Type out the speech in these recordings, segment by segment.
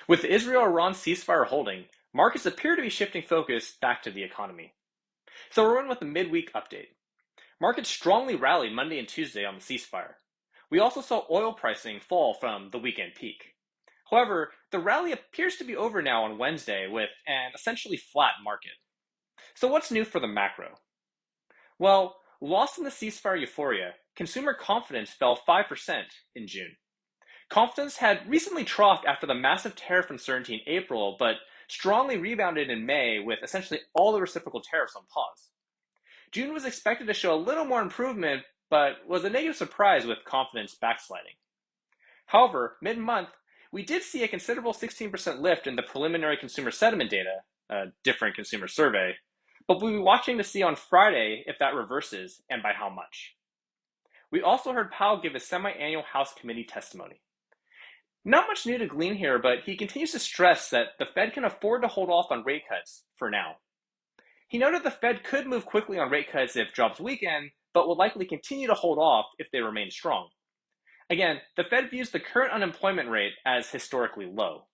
With the Israel-Iran ceasefire holding, markets appear to be shifting focus back to the economy. So we're in with the midweek update. Markets strongly rallied Monday and Tuesday on the ceasefire. We also saw oil pricing fall from the weekend peak. However, the rally appears to be over now on Wednesday with an essentially flat market. So what's new for the macro? Well, lost in the ceasefire euphoria, consumer confidence fell 5% in June. Confidence had recently troughed after the massive tariff uncertainty in April, but strongly rebounded in May with essentially all the reciprocal tariffs on pause. June was expected to show a little more improvement, but was a negative surprise with confidence backsliding. However, mid-month, we did see a considerable 16% lift in the preliminary consumer sentiment data, a different consumer survey, but we'll be watching to see on Friday if that reverses and by how much. We also heard Powell give his semi-annual House committee testimony. Not much new to glean here, but he continues to stress that the Fed can afford to hold off on rate cuts for now. He noted the Fed could move quickly on rate cuts if jobs weaken, but will likely continue to hold off if they remain strong. Again, the Fed views the current unemployment rate as historically low.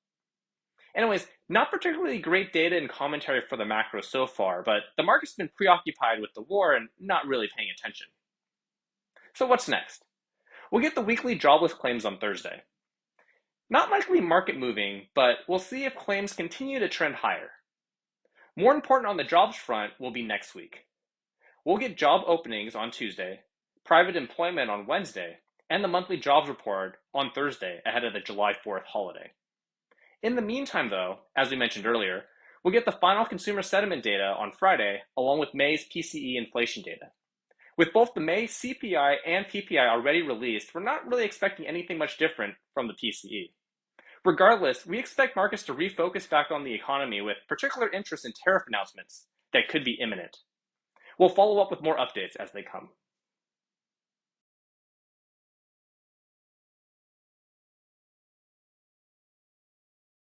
Anyways, not particularly great data and commentary for the macro so far, but the market's been preoccupied with the war and not really paying attention. So what's next? We'll get the weekly jobless claims on Thursday. Not likely market moving, but we'll see if claims continue to trend higher. More important on the jobs front will be next week. We'll get job openings on Tuesday, private employment on Wednesday, and the monthly jobs report on Thursday ahead of the July 4th holiday. In the meantime, though, as we mentioned earlier, we'll get the final consumer sentiment data on Friday, along with May's PCE inflation data. With both the May CPI and PPI already released, we're not really expecting anything much different from the PCE. Regardless, we expect markets to refocus back on the economy with particular interest in tariff announcements that could be imminent. We'll follow up with more updates as they come.